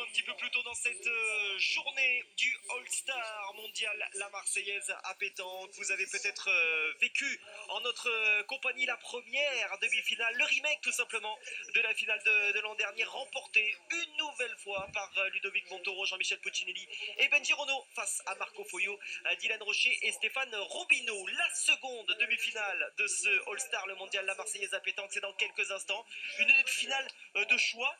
un petit peu plus tôt dans cette journée du All-Star mondial, la Marseillaise à pétanque. Vous avez peut-être vécu en notre compagnie la première demi-finale, le remake tout simplement de la finale de l'an dernier, remportée une nouvelle fois par Ludovic Montoro, Jean-Michel Puccinelli et Benji Renaud face à Marco Foyot, Dylan Rocher et Stéphane Robineau. La seconde demi-finale de ce All-Star, le mondial, la Marseillaise à pétanque, c'est dans quelques instants. Une finale de choix,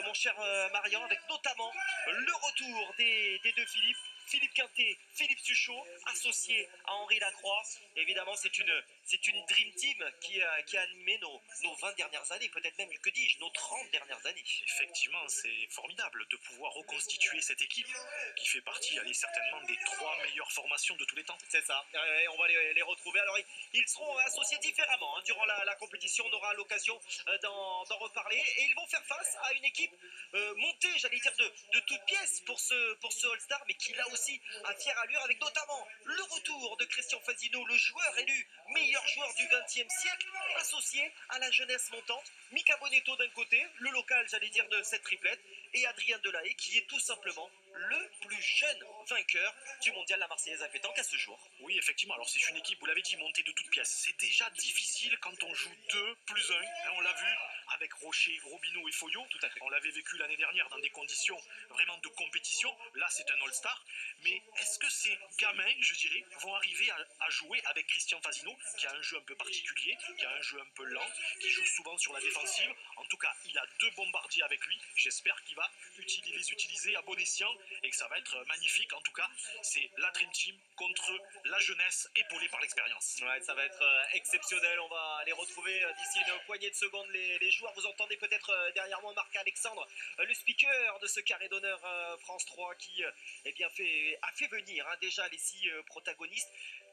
mon cher Marian, avec notamment le retour des deux Philippe. Philippe Quintet, Philippe Suchot, associé à Henri Lacroix. Évidemment, c'est une Dream Team qui a animé nos 20 dernières années, peut-être même, que dis-je, nos 30 dernières années. Effectivement, c'est formidable de pouvoir reconstituer cette équipe qui fait partie, allez, certainement des 3 meilleures formations de tous les temps. C'est ça, on va les retrouver. Alors, ils seront associés différemment. Durant la compétition, on aura l'occasion d'en reparler. Et ils vont faire face à une équipe montée, j'allais dire, de toutes pièces pour ce All-Star, mais qui là aussi a fière allure, avec notamment le retour de Christian Fasino, le joueur élu meilleur joueur du XXe siècle, associé à la jeunesse montante. Mika Bonetto d'un côté, le local, j'allais dire, de cette triplette, et Adrien Delahaye, qui est tout simplement le plus jeune vainqueur du mondial la Marseillaise à pétanque à ce jour. Oui, effectivement, alors c'est une équipe, vous l'avez dit, montée de toutes pièces. C'est déjà difficile quand on joue 2 plus 1, on l'a vu avec Rocher, Robineau et Foyot. Tout à fait. On l'avait vécu l'année dernière dans des conditions vraiment de compétition. Là, c'est un All-Star. Mais est-ce que ces gamins, je dirais, vont arriver à jouer avec Christian Fasino, qui a un jeu un peu particulier, qui a un jeu un peu lent, qui joue souvent sur la défensive? En tout cas, il a 2 bombardiers avec lui. J'espère qu'il va les utiliser à bon escient et que ça va être magnifique. En tout cas, c'est la Dream Team contre la jeunesse épaulée par l'expérience. Ouais, ça va être exceptionnel. On va les retrouver d'ici une poignée de secondes, les joueurs. Vous entendez peut-être derrière moi Marc-Alexandre, le speaker de ce carré d'honneur France 3 qui eh bien, a fait venir déjà les 6 protagonistes,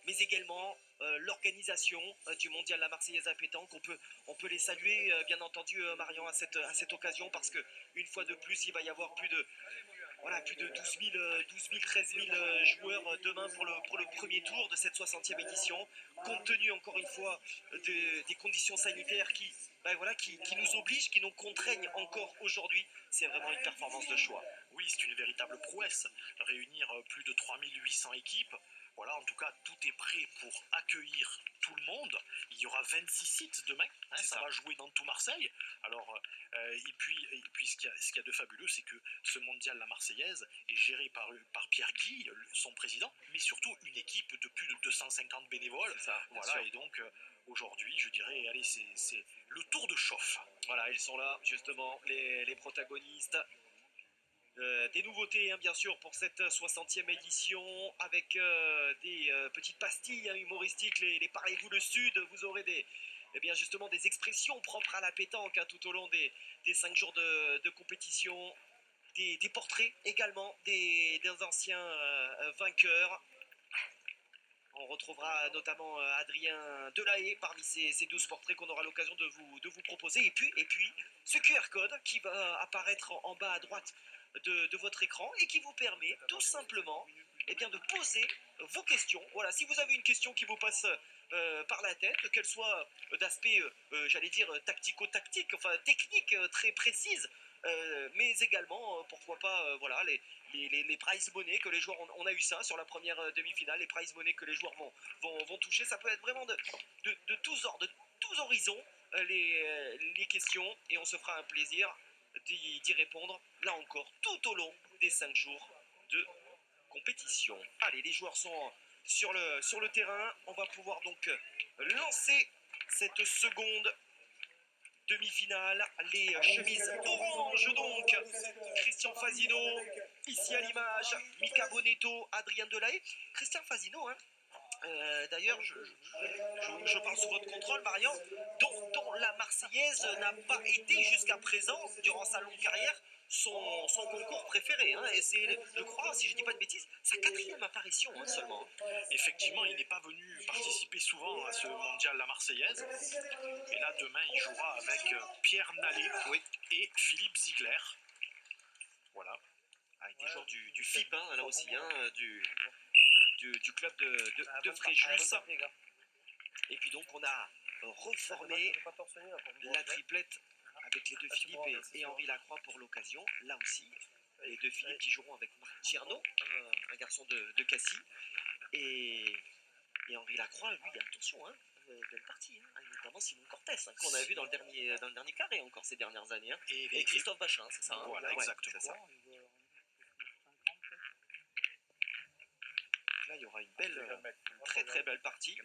mais également l'organisation du mondial la Marseillaise à pétanque. On peut les saluer, bien entendu, Marion, à cette occasion, parce que une fois de plus, il va y avoir plus de 12 000, 13 000 joueurs demain pour le premier tour de cette 60e édition, compte tenu encore une fois des conditions sanitaires qui nous obligent, qui nous contraignent encore aujourd'hui. C'est vraiment une performance de choix. Oui, c'est une véritable prouesse, réunir plus de 3800 équipes. Voilà, en tout cas, tout est prêt pour accueillir tout le monde. Il y aura 26 sites demain, ça va jouer dans tout Marseille. Alors, et puis ce qu'il y a de fabuleux, c'est que ce mondial, la Marseillaise, est géré par Pierre Guy, son président, mais surtout une équipe de plus de 250 bénévoles. Voilà, et donc aujourd'hui, je dirais, allez, c'est le tour de chauffe. Voilà, ils sont là, justement, les protagonistes. Des nouveautés, bien sûr, pour cette 60e édition, avec des petites pastilles humoristiques, les Parlez-vous le Sud. Vous aurez justement des expressions propres à la pétanque tout au long des 5 jours de compétition, des portraits également des anciens vainqueurs. On retrouvera notamment Adrien Delahaye parmi ces 12 portraits qu'on aura l'occasion de vous proposer. Et puis, ce QR code qui va apparaître en bas à droite de votre écran et qui vous permet tout simplement de poser vos questions. Voilà, si vous avez une question qui vous passe par la tête, qu'elle soit d'aspect, j'allais dire, tactico-tactique, enfin technique très précise, mais également, pourquoi pas, les prize money que les joueurs, on a eu ça sur la première demi-finale, les prize money que les joueurs vont toucher. Ça peut être vraiment de tous ordres, de tous horizons, les questions, et on se fera un plaisir d'y répondre, là encore, tout au long des 5 jours de compétition. Allez, les joueurs sont sur le terrain. On va pouvoir donc lancer cette seconde demi-finale. Les chemises oranges donc. Christian Fasino, ici à l'image. Mika Bonetto, Adrien Delahaye. Christian Fasino, d'ailleurs, je parle sous votre contrôle, Marian, dont la Marseillaise n'a pas été jusqu'à présent, durant sa longue carrière, son concours préféré. Et c'est, je crois, si je ne dis pas de bêtises, sa 4e apparition seulement. Effectivement, il n'est pas venu participer souvent à ce mondial la Marseillaise. Et là, demain, il jouera avec Pierre Nallet et Philippe Ziegler. Voilà. Avec des joueurs du FIP, là aussi, du club de Fréjus. Et puis donc, on a reformé la triplette avec les deux Philippe et Henri Lacroix pour l'occasion. Là aussi, les deux Philippe qui joueront avec Marc Tierno, un garçon de Cassis. Et Henri Lacroix, lui, attention, hein, belle partie, hein, notamment Simon Cortés, hein, qu'on a vu dans le dernier carré encore ces dernières années. Hein, et Christophe Bachin, c'est ça. Voilà, hein, exactement. c'est ça. Là, il y aura une très très belle partie.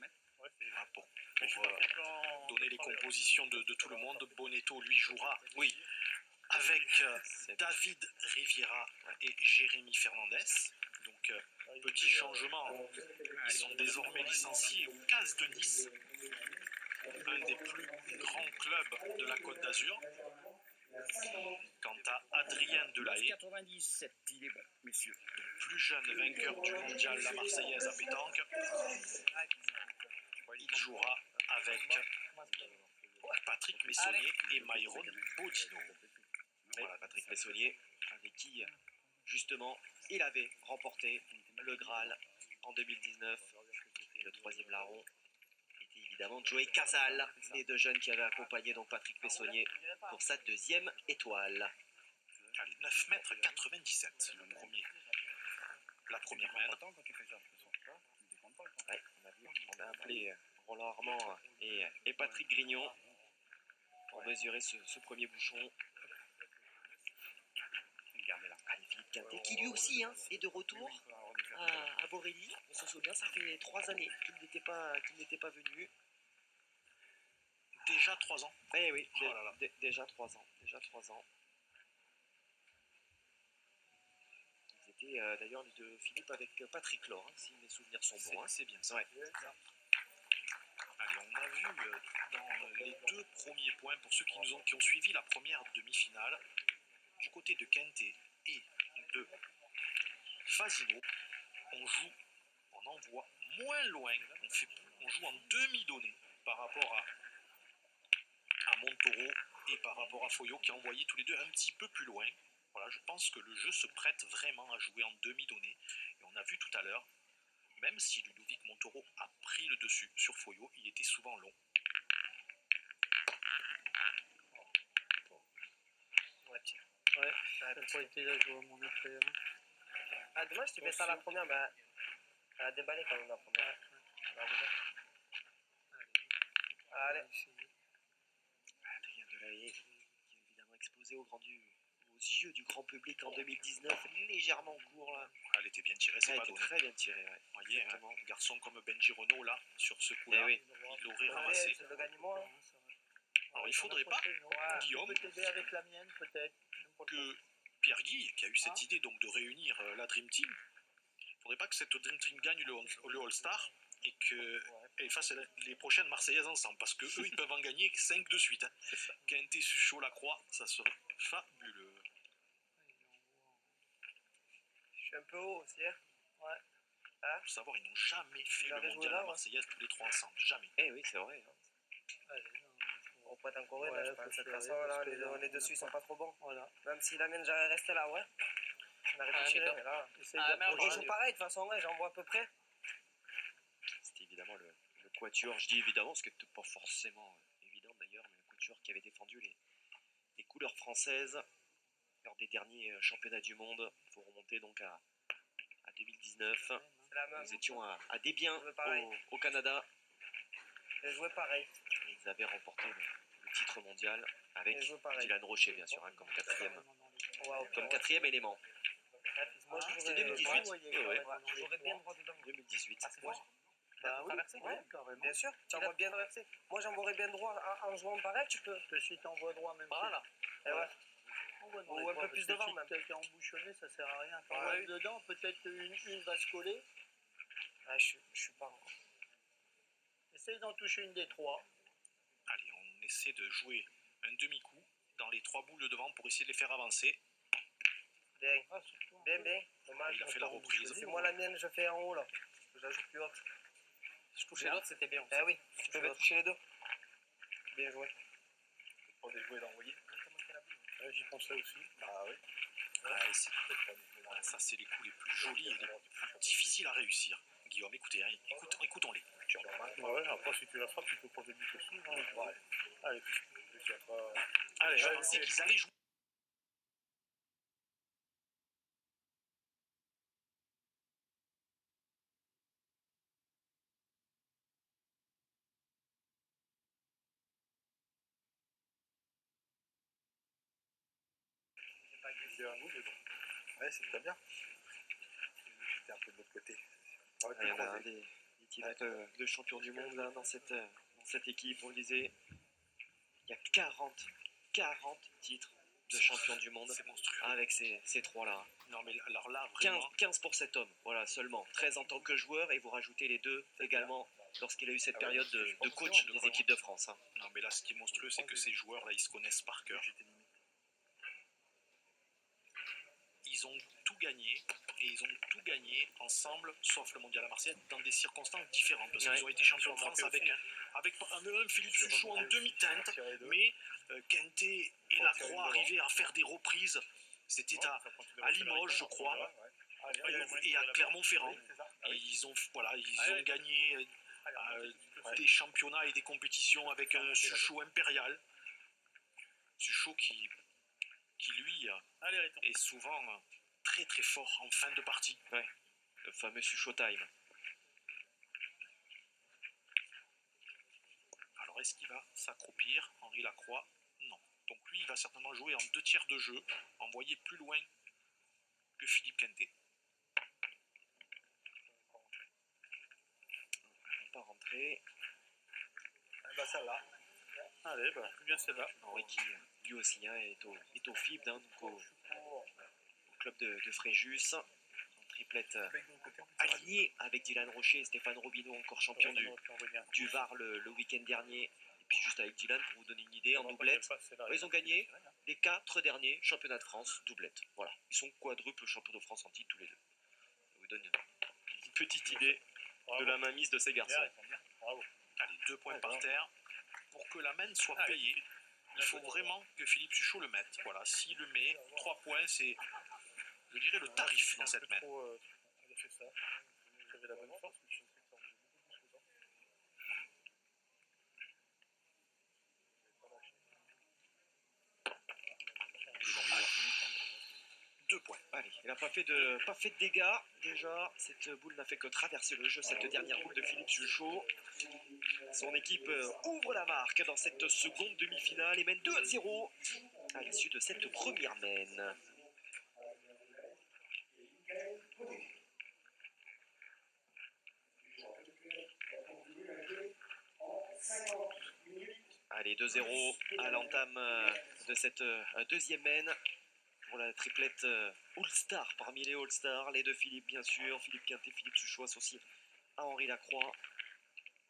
Pour donner les compositions de tout le monde, Bonetto lui jouera avec David Riviera et Jérémy Fernandez. Donc petit changement, ils sont désormais licenciés au CAS de Nice, un des plus grands clubs de la Côte d'Azur. Quant à Adrien Delahaye, 97, il est bon, messieurs. Plus jeune vainqueur du mondial La Marseillaise à pétanque, il jouera avec Patrick Messonnier et Myron Bodino. Voilà, Patrick Messonnier, avec qui, justement, il avait remporté le Graal en 2019. Et le troisième larron était évidemment Joey Casal, les deux jeunes qui avaient accompagné donc Patrick Messonnier pour sa deuxième étoile. Allez, 9,97 m, la première main. Ouais, on a appelé Roland Armand et Patrick Grignon pour mesurer ce premier bouchon. Allez, Philippe Quintet, qui lui aussi est de retour à Borély. On se souvient, ça fait 3 années qu'il n'était pas venu. Déjà 3 ans. Eh oui, déjà 3 ans. Déjà 3 ans. Ils étaient d'ailleurs les deux Philippe avec Patrick Laure, hein, si mes souvenirs sont bons. C'est bien ça. Ouais. Allez, on a vu dans les 2 premiers points, pour ceux qui ont suivi la première demi-finale, du côté de Quintet et de Fasino, on envoie moins loin, on joue en demi-donnée par rapport à Montoro et par rapport à Foyot qui a envoyé tous les deux un petit peu plus loin. Voilà, je pense que le jeu se prête vraiment à jouer en demi-donnée. Et on a vu tout à l'heure, même si Ludovic Montoro a pris le dessus sur Foyot, il était souvent long. Ouais, ça n'a pas été là, je vois mon affaire. Ah, dommage, tu fais ça la première, mais elle a déballé quand même la première. Allez. Adrien Delahaye, qui est évidemment exposé aux yeux du grand public en 2019, légèrement court là. Elle était bien tirée, c'est pas donné. Très bien tiré, ouais. Vous voyez, un garçon comme Benji Renault là, sur ce coup-là, il l'aurait ramassé. C'est le gagne-moi. Alors il faudrait pas, Guillaume, peut t'aider avec la mienne peut-être. que Pierre Guy, qui a eu cette idée donc de réunir la Dream Team, il faudrait pas que cette Dream Team gagne le All-Star et qu'elle fasse les prochaines Marseillaises ensemble, parce que eux ils peuvent en gagner 5 de suite. Hein. Quintet, Suchot, Lacroix, ça serait fabuleux. Je suis un peu haut aussi, hein. Ouais. Hein? Faut savoir, ils n'ont jamais fait le mondial à Marseillaise tous les 3 ensemble, jamais. Eh oui, c'est vrai. On peut être encore une, je pense. De toute façon, là, les dessus, ils sont pas trop bons. Voilà. Même si la mienne, j'aurais resté là, ouais. On aurait pu tirer, mais là. Je joue pareil, de toute façon, ouais, j'en vois à peu près. C'était évidemment le quatuor, je dis évidemment, ce qui n'était pas forcément évident d'ailleurs, mais le quatuor qui avait défendu les couleurs françaises lors des derniers championnats du monde. Il faut remonter donc à 2019. Nous étions à Desbiens, au Canada. J'ai joué pareil. Et ils avaient remporté le titre mondial avec Dylan Rocher, bien sûr, hein, comme quatrième élément. C'était 2018. J'aurais bien droit dedans. 2018. Bah oui, carrément. Bien sûr, tu envoies bien. Moi, j'envoierais bien droit en jouant pareil, tu peux. Si tu envoies droit, même. Voilà. Et ouais. Ou un peu plus devant, même. Si tu es embouchonné, ça sert à rien. Quand même dedans, peut-être une va se coller. Ouais, je suis pas. Essaye d'en toucher une des 3. Allez, on essaie de jouer un demi-coup dans les 3 boules de devant pour essayer de les faire avancer. Bien. Bien. Dommage. Il a fait la reprise. C'est moi la mienne, je fais en haut là. Je la joue plus haute. Si je touchais l'autre, c'était bien. Eh oui, tu peux toucher les deux. Bien joué. Pour déjouer d'envoyer. J'y pensais aussi. Bah oui. Ça, c'est les coups les plus jolis et les plus difficiles à réussir. Guillaume, écoutez, hein, écoutons-les. Ouais, après, si tu la frappes, tu peux poser du aussi. Hein. Allez, je pensais qu'ils allaient jouer. Il est à nous, mais bon. Ouais, c'est déjà bien. J'étais un peu de l'autre côté. Il y en a un des titres de champion du monde là, dans cette équipe, on le disait. Il y a 40 titres de champion du monde. C'est monstrueux. Avec ces trois-là. Non, mais alors là, vraiment... 15 pour cet homme, voilà, seulement. 13 en tant que joueur, et vous rajoutez les deux également lorsqu'il a eu cette période de coach des équipes de France. Hein. Non, mais là, ce qui est monstrueux, c'est que ces joueurs-là, ils se connaissent par cœur. Ils ont tout gagné, et ils ont tout gagné ensemble, sauf le mondial à Marseille, dans des circonstances différentes. Parce qu'ils ont été champions de France avec un Philippe Suchot en demi-teinte, mais Kenté et Lacroix arrivaient à faire des reprises. C'était à Limoges, je crois, et à Clermont-Ferrand. Et ils ont gagné des championnats et des compétitions avec un Suchot impérial. Suchot qui lui, est souvent très très fort en fin de partie. Ouais, le fameux Suchot time. Alors, est-ce qu'il va s'accroupir, Henri Lacroix? Non. Donc lui, il va certainement jouer en 2 tiers de jeu, envoyé plus loin que Philippe Kenté. On va pas rentrer. Bah celle-là. Allez, bah, bien celle-là. Henri qui, lui aussi, hein, est au FIB, hein, donc au club de Fréjus. En triplette alignée avec Dylan Rocher et Stéphane Robineau, encore champion du Var le week-end dernier. Et puis juste avec Dylan, pour vous donner une idée, en doublette, ils ont gagné les 4 derniers championnats de France, doublette. Voilà, ils sont quadruple champions de France en titre tous les deux. Ça vous donne une petite idée de la mainmise de ces garçons. Allez, 2 points par terre. Pour que la main soit payée, il faut vraiment que Philippe Suchot le mette. Voilà, s'il le met, 3 points, c'est, je dirais, le tarif dans cette main. Deux points. Allez, il n'a pas fait de dégâts. Déjà, cette boule n'a fait que traverser le jeu, cette dernière boule de Philippe Suchot. Son équipe ouvre la marque dans cette seconde demi-finale et mène 2-0 à l'issue de cette première main. Allez, 2-0 à l'entame de cette deuxième main pour la triplette All-Star parmi les All-Stars. Les deux Philippe, bien sûr. Philippe Quintet, Philippe Suchot associé à Henri Lacroix,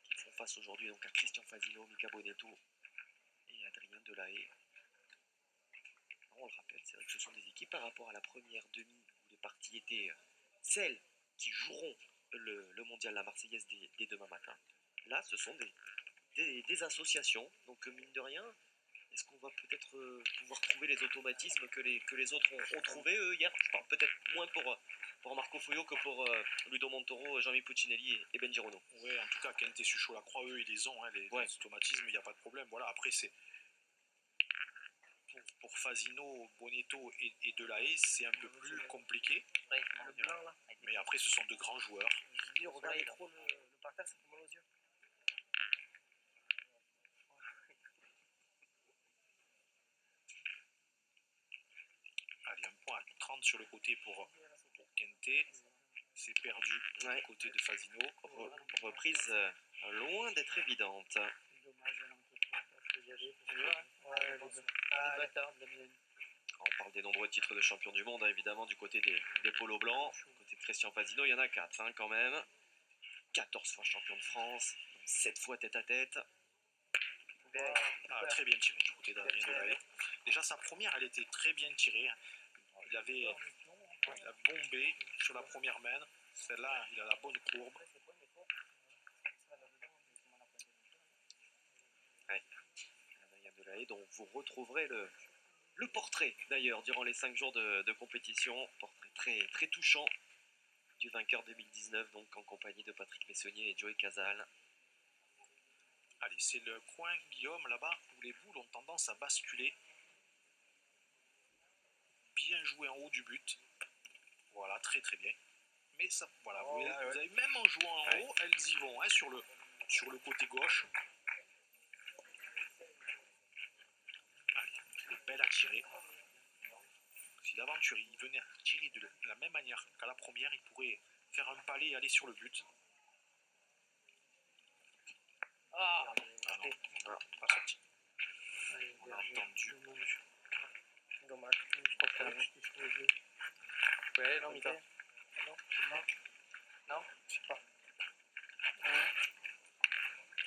qui font face aujourd'hui donc à Christian Fazino, Mika Bonetto et Adrien Delahaye. On le rappelle, c'est vrai que ce sont des équipes par rapport à la première demi où les parties étaient celles qui joueront le mondial La Marseillaise dès demain matin. Là, ce sont des associations, donc mine de rien, est-ce qu'on va peut-être pouvoir trouver les automatismes que les autres ont trouvés hier? Je parle peut-être moins pour Marco Foyot que pour Ludo Montoro, Jean-Mi Puccinelli et Ben Girono. Oui, en tout cas, Kenté, Suchot, Lacroix, eux, ils les ont, hein, les automatismes, il n'y a pas de problème. Voilà, après, c'est pour Fazino, Bonetto et Delahaye, c'est un peu plus compliqué. Mais après, ce sont de grands joueurs. Je dis, regardez trop le parterre, ça fait mal aux yeux. Allez, un point à 30 sur le côté pour Kenté. C'est perdu du côté de Fazino. Reprise loin d'être évidente. On parle des nombreux titres de champion du monde, hein, évidemment, du côté des polos blancs. Du côté de Christian Fazino, il y en a 4 hein, quand même. 14 fois champion de France, 7 fois tête à tête. Très bien tiré du côté d'Adrien Delahaye. Déjà, sa première, elle était très bien tirée. Il a bombé sur la première main. Celle-là, il a la bonne courbe. Adrien Delahaye, dont vous retrouverez le portrait d'ailleurs durant les 5 jours de compétition. Portrait très, très touchant du vainqueur 2019, donc en compagnie de Patrick Messonnier et Joey Casal. Allez, c'est le coin, Guillaume, là-bas, où les boules ont tendance à basculer. Bien joué en haut du but. Voilà, très très bien. Mais ça, voilà, vous avez, même en jouant en haut, elles y vont, hein, sur le côté gauche. Allez, elle est belle à tirer. l'aventurier il venait tirer de la même manière qu'à la première, il pourrait faire un palais et aller sur le but. Ah, Ah non, pas sorti. On a entendu. Dommage. ouais, non, Mika. Non, Je sais pas.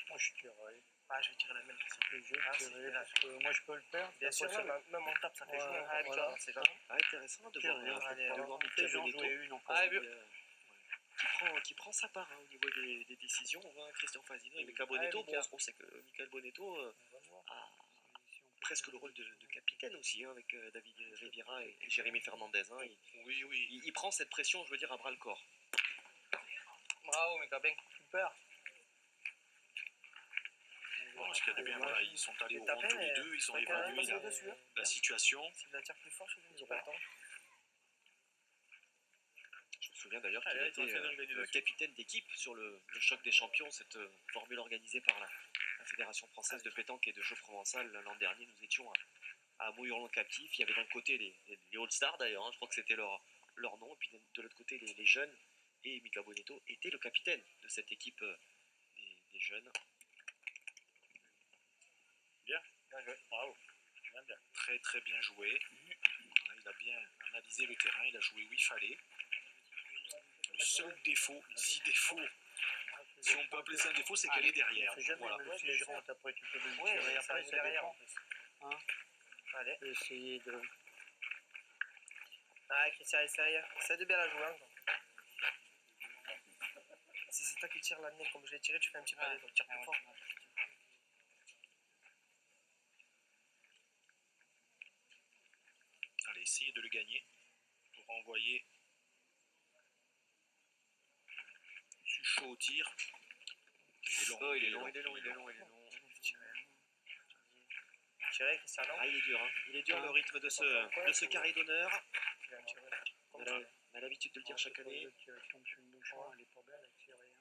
Moi, je tirerai. Ah, je vais tirer la même. Je tirerai parce que moi, je peux le faire. Bien sûr, même on tape, ça fait jouer. Ouais, voilà. C'est jamais. Ah, intéressant de voir Mika J'en Bonetto jouais une encore. Ah, vu. qui prend sa part au niveau des décisions. On voit Christian Fazino et Mika Bonetto. Bon, on sait que Michael Bonetto a presque le rôle de capitaine aussi, avec David Riviera et Jérémy Fernandez. Oui. Il prend cette pression, je veux dire, à bras le corps. Bravo, Mika, bien. Super. Bon, ce qu'il y a de bien, voilà, ils sont allés au rond tous les deux, ils ont évalué la situation. S'il la tire plus fort, je pas le temps. Je me souviens d'ailleurs qu'il était capitaine d'équipe sur le choc des champions, cette formule organisée par la Fédération française de pétanque et de jeux provençal. L'an dernier, nous étions à Mouilleron-Captif. Il y avait d'un côté les All-Stars d'ailleurs, je crois que c'était leur nom, et puis de l'autre côté les jeunes. Et Mika Bonetto était le capitaine de cette équipe des jeunes. Bien joué, bravo. Bien. Très très bien joué. Il a bien analysé le terrain, il a joué où il fallait. Le seul défaut, si on peut appeler ça un défaut, c'est qu'elle est derrière. Voilà. Si je rentre, après tu peux le tirer. Après, ça derrière. Hein? Allez. Essayer de... Ah, Christian, essaye de bien la jouer. Hein. Si c'est toi qui tires la mienne comme je l'ai tiré, tu fais un petit palais, donc tire plus fort. Allez, essayez de le gagner pour envoyer Suchot au tir. Il est long. Tirer, Christian, non? Ah, il est dur le rythme de ce carré d'honneur. On a l'habitude de le dire chaque année. Elle est pas belle, elle tire rien.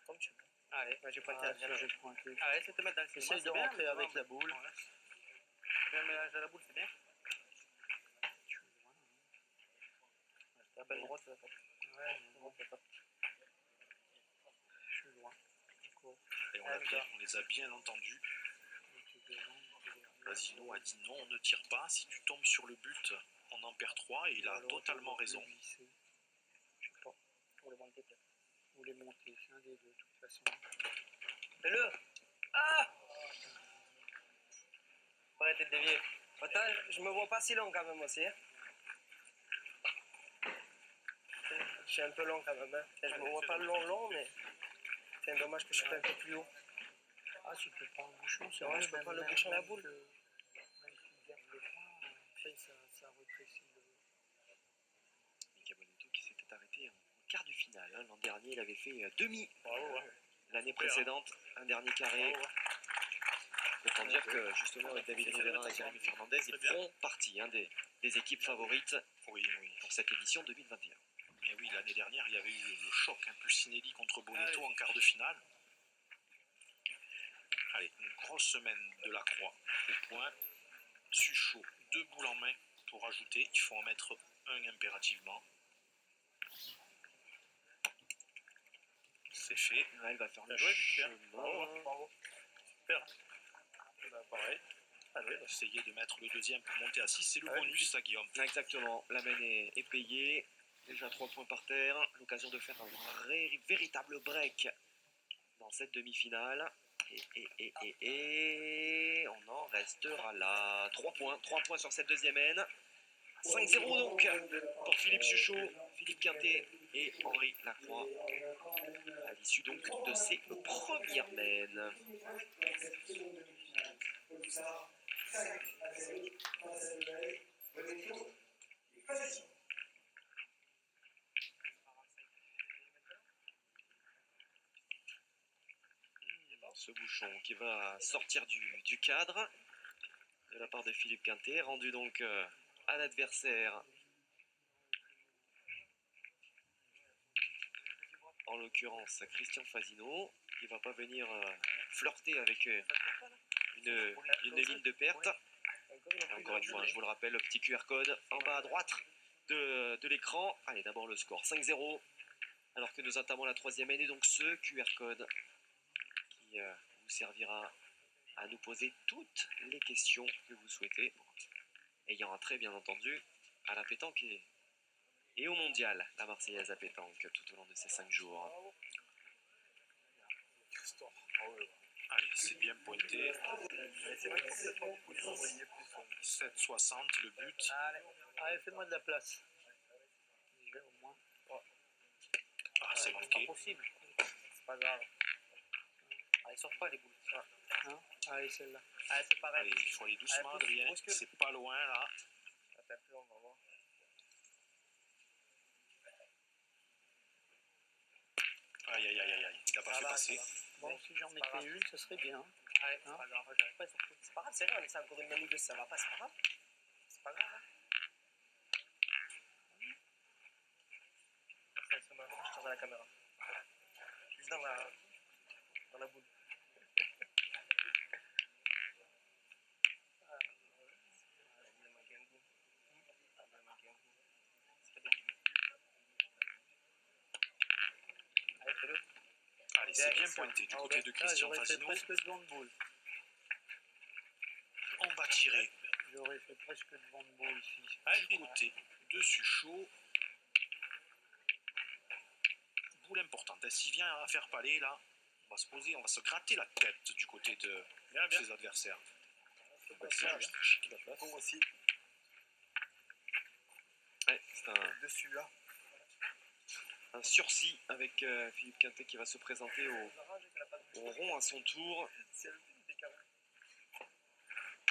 Comme tu veux. Allez, j'ai pointé à bien. J'ai pointé. allez, c'est te mettre dans le Essaye de rentrer avec la boule. Le mélange de la boule, c'est bien. La belle droite, c'est la top. Ouais, je suis loin. Et on les a bien entendus. Fazino a dit non, on ne tire pas. Si tu tombes sur le but, on en perd 3 et il a totalement raison. Je sais pas. Pour les monter peut-être. Ou les monter, c'est un des deux de toute façon. Fais-le! Ah! Faut arrêter de dévier. Attends, je me vois pas si long quand même aussi. Hein. Je suis un peu long quand même. Hein. Je me vois pas long, mais c'est dommage que je sois un peu plus haut. Ah, tu peux prendre le bouchon, c'est vrai, vrai. je peux pas le bouchon à la boule. Même si tu gardes le point, après ça rétrécit le... Mika Bonetto qui s'était arrêté en quart du final. L'an dernier, il avait fait demi. Bravo. L'année précédente, un dernier carré. Autant dire que justement avec David Rivera et Jérémy Fernandez, ils feront partie des équipes favorites pour cette édition 2021. Et oui, l'année dernière, il y avait eu le choc Impulse Inédit contre Bonetto en quart de finale. Allez, une grosse semaine de la Croix au point. Suchot, 2 boules en main pour ajouter. Il faut en mettre un impérativement. C'est fait. Elle va faire le chemin. Bravo. Super. Pareil. Allez, essayer de mettre le deuxième pour monter à 6. C'est le bonus, ça, Guillaume. Exactement. La main est payée. Déjà 3 points par terre. L'occasion de faire un véritable break dans cette demi-finale. Et on en restera là. 3 points sur cette deuxième haine. 5-0 donc pour Philippe Suchot, Philippe Quintet et Henri Lacroix à l'issue donc de ces premières mènes. Ce bouchon qui va sortir du cadre de la part de Philippe Quintet, rendu donc à l'adversaire, en l'occurrence Christian Fazino, qui va pas venir flirter avec une ligne de perte. Et encore une fois, je vous le rappelle, le petit QR code en bas à droite de l'écran. Allez, d'abord le score 5-0. Alors que nous entamons la 3e année, donc ce QR code qui vous servira à nous poser toutes les questions que vous souhaitez. Ayant un trait, bien entendu, à la pétanque et au mondial, la Marseillaise à pétanque, tout au long de ces 5 jours. Allez, c'est bien pointé. C'est vrai que c'est pas beaucoup les envoyer plus. 7,60 le but. Allez, fais-moi de la place. Déjà, au moins. Ah, c'est C'est pas marqué. possible. C'est pas grave. Ah, ils sortent pas les boules. Hein? Allez, celle-là. Ah, c'est pareil. Allez, il faut aller doucement, Allez, pousse, Adrien. bouscule. C'est pas loin, là. Attends un peu, on va voir. Aïe, aïe, aïe, aïe, aïe. Il a pas Ça fait va, passer. ça va. Bon, si j'en c'est pas mettais une, ça serait bien. Allez, c'est pas grave. J'arrive pas, ils sont fous. C'est pas grave, c'est rien. On essaie encore une minute ou deux. Ça va pas, c'est pas grave. C'est pas grave. Ça, c'est ma je tire dans la caméra. Juste dans la boule. Il a manqué un coup. Il a manqué un coup. C'est bien. Allez, fais-le. Allez, c'est bien pointé du côté de Christian J'aurais fait Fasino. presque devant de boule. On va tirer J'aurais fait presque devant de boule ici. du côté dessus chaud. Boule importante. S'il vient à faire palais, là, on va se poser, on va se gratter la tête du côté de ses adversaires. Bon aussi. Ouais, c'est Dessus là. un sursis avec Philippe Quintet qui va se présenter au rond à son tour.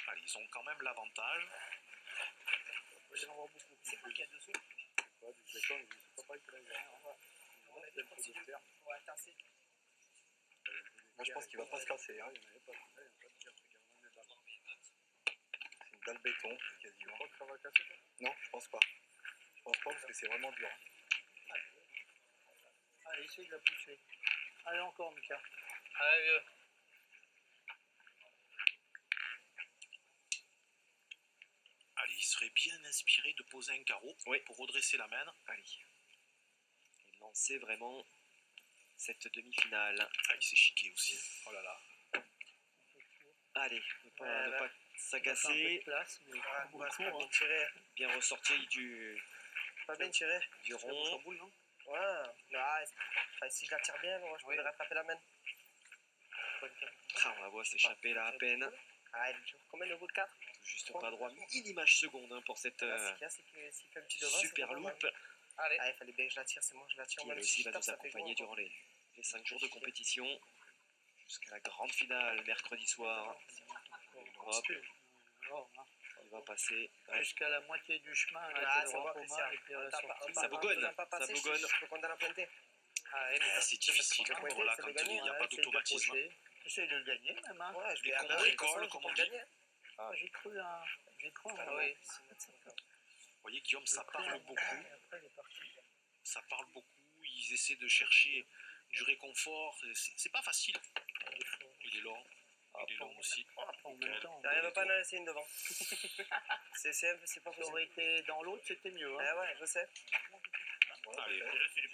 Allez, ils ont quand même l'avantage. C'est quoi qu'il y a dessous? Ouais, du béton, c'est pas pareil que la dernière. Ouais, tasser. Moi je pense qu'il va pas se casser. Hein. Il y en avait pas. C'est une dalle béton quasiment. Tu crois que ça va casser toi? Non, je pense pas. Je pense pas parce que c'est vraiment dur. Allez, essaye de la pousser. Allez, encore, Mika. Allez, vieux. Allez, il serait bien inspiré de poser un carreau pour redresser la main. Allez. Et lancer vraiment cette demi-finale. Ah, il s'est chiqué aussi. Oh là là. Allez, ne pas s'agacer. Place, mais pas Ouais, beaucoup, c'est pas bien hein. tiré. Bien ressorti du Pas bien tiré. rond. Boule, non? Ouais. Là, enfin, si je la tire bien, moi, je peux rattraper la main. Ah, on la voit s'échapper là à peine. Ah, il joue combien de boules? 4? Juste pas droit. Millimage seconde hein, pour cette Là, ce qu'il y a, c'est que s'il fait un petit devant, super c'est pas mal. loupe Allez. Ah, il fallait bien que je la tire, c'est moi, je la tire. qui Même aussi si je va tape, nous ça fait accompagner gros, durant les 5 jours de compétition jusqu'à la grande finale mercredi soir. Hop, Alors, hein. il va passer. Ouais. Jusqu'à la moitié du chemin, Ah, là, c'est le moi, rond Christian. et puis à la On tape- sortie. on Ça tape- bougonne, on pas ça passer, bougonne. Je peux condamner à pointer. Ah, ouais, Ah, c'est difficile. Le pointer, Voilà, c'est quand de gagner. il n'y a pas essaye d'automatisme. d'approcher. Essaye de le gagner, même. Hein. Ouais, je Et vais qu'on à bricole, comme on dit. gagner. Ah, j'ai cru à... J'ai cru à... Ah oui. Vous voyez, Guillaume, ça parle beaucoup. Après, il est parti. Ça parle beaucoup. Ils essaient de chercher du réconfort. C'est pas facile. Il est long. Il est long aussi. En même temps, J'arrive pas à en laisser une devant. C'est simple, c'est pas si ça aurait possible. été dans l'autre, c'était mieux. Hein. Ah ouais, je sais. Allez,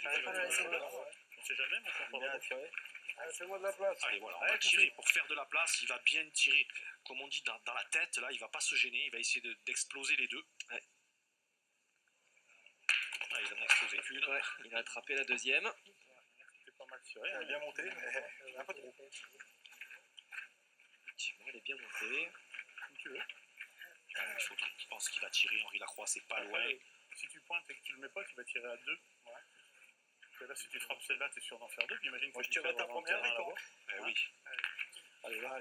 J'arrive pas à en laisser une devant. On sait jamais, moi, Bien assuré. Allez, fais-moi de la place. allez, voilà, on va tirer pour faire de la place. Il va bien tirer, comme on dit, dans la tête. Là, il va pas se gêner. Il va essayer d'exploser les deux. Ouais. Ah, il en a explosé qu'une. Ouais, il a attrapé la deuxième. C'est pas mal tiré. Elle a bien monté, mais un peu trop. Effectivement, elle est bien montée. Comme tu veux. Je pense qu'il va tirer. Henri Lacroix, c'est pas loin. Si tu pointes et que tu le mets pas, tu vas tirer à 2. Là, si tu frappes celle-là, t'es sûr d'en faire 2. J'imagine que Moi, je tu tirerai ta vraiment première, terrain d'accord. là-bas. Oui. Allez, là.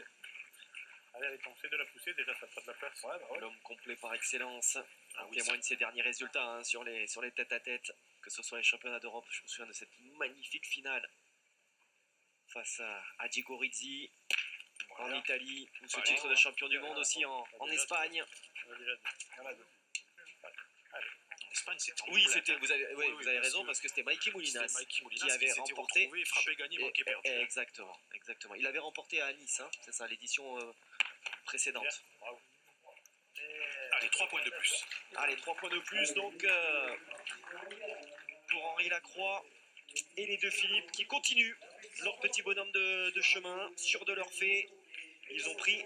Allez, on essaie de la pousser. Déjà, ça prend de la place. Ouais, bah ouais. L'homme complet par excellence. Ah On oui, témoigne ses derniers résultats hein, sur les tête-à-tête, que ce soit les championnats d'Europe. Je me souviens de cette magnifique finale face à Diego Rizzi en Voilà. Italie, ou ce Allez. titre de champion du monde aussi en Espagne. On a déjà dit. Il y en a deux. En Espagne, c'était en Oui, doublette, c'était, hein. vous avez, Oui, vous avez parce raison que parce que c'était Mikey Moulinas C'était Mikey Moulinas qui avait s'était remporté. retrouvé, frappé, gagné, manqué, perdu. Exactement, exactement. Il avait remporté à Nice, hein, c'est ça, l'édition précédente. Bravo. Allez, 3 points de plus. Allez, 3 points de plus donc pour Henri Lacroix et les deux Philippe qui continuent leur petit bonhomme de chemin, sûrs de leur fait. Ils ont pris